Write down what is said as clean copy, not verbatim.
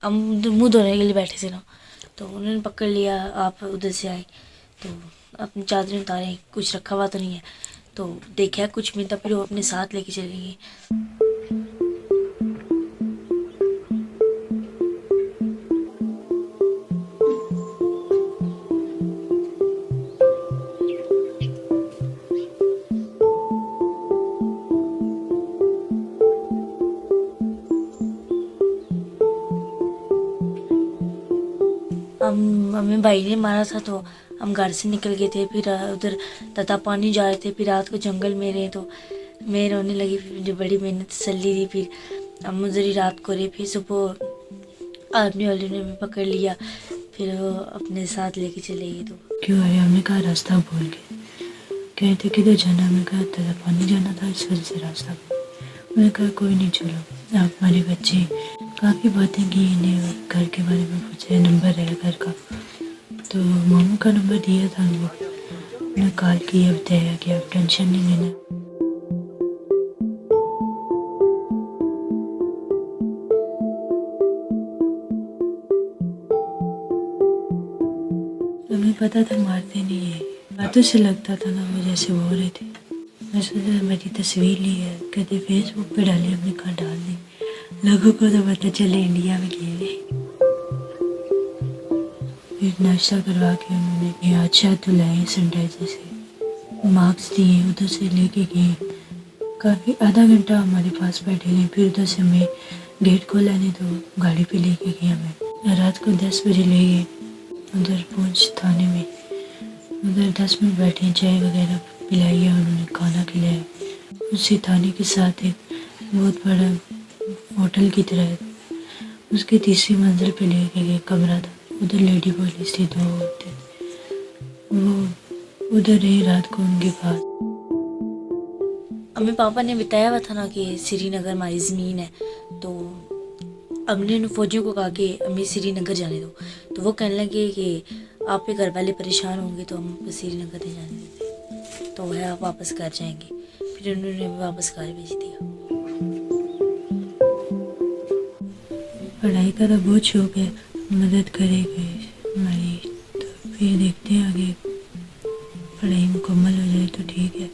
हम मुंह धोने के लिए बैठे थे ना, तो उन्होंने पकड़ लिया, आप उधर से आए तो अपनी चादरें उतारें, कुछ रखा हुआ तो नहीं है, तो देखा कुछ नहीं था, फिर वो अपने साथ लेके चले गए। हमें भाई ने मारा था, तो हम घर से निकल गए थे, फिर उधर तता पानी जा रहे थे, फिर रात को जंगल में रहे, तो मैं रोने लगी, फिर मुझे बड़ी मेहनत तसल्ली दी, फिर हम उधर ही रात को रहे, फिर सुबह आर्मी वाले ने हमें पकड़ लिया, फिर वो अपने साथ लेके चले गए। तो क्यों आया? हमने कहा रास्ता भूल गए। कहते किधर जाना? हमने कहा तता पानी जाना था, इस वजह से रास्ता भूल। उन्होंने कहा कोई नहीं, चलो। आप हमारे बच्चे काफ़ी बातें की, इन्हें घर के बारे में पूछा, नंबर है घर का, तो मामू का नंबर दिया था उन्होंने कॉल किया, बताया कि आप टेंशन नहीं लेना। हमें पता था मारते नहीं है, बातों से लगता था ना वो जैसे वो हो रहे थे। मैं सोचा मेरी तस्वीर ली है, कहते फेसबुक पे डाली, हमने कहा डाल दी, लोगों को तो पता चले इंडिया में गए। फिर नाश्ता करवा के उन्होंने अच्छा तो लाए सनराइजर से, मार्क्स दिए, उधर से लेके गए। काफ़ी आधा घंटा हमारे पास बैठे रहे, फिर उधर से हमें गेट खोला नहीं तो गाड़ी पे लेके गए हमें। रात को 10 बजे ले गए उधर पहुँच थाने में। उधर 10 मिनट बैठे, चाय वगैरह पिलाई है उन्होंने, खाना खिलाया। उसी थाने के साथ एक बहुत बड़ा होटल की तरह है, उसके तीसरी मंजिल पे लेके गए, कमरा था, उधर लेडी पुलिस थी, 2 औरतें, वो उधर रही रात को उनके पास। हमें पापा ने बताया हुआ था ना कि श्रीनगर हमारी ज़मीन है, तो हमने उन फौजियों को कहा कि हमें श्रीनगर जाने दो, तो वो कहने लगे कि आप पे घर वाले परेशान होंगे, तो हम श्रीनगर नहीं जाने देते, तो वह आप वापस घर जाएंगे। फिर उन्होंने हमें वापस घर भेज दिया। पढ़ाई का तो बहुत शौक है, मदद करेंगे हमारी, तो फिर देखते हैं आगे पढ़ाई मुकम्मल हो जाए तो ठीक है।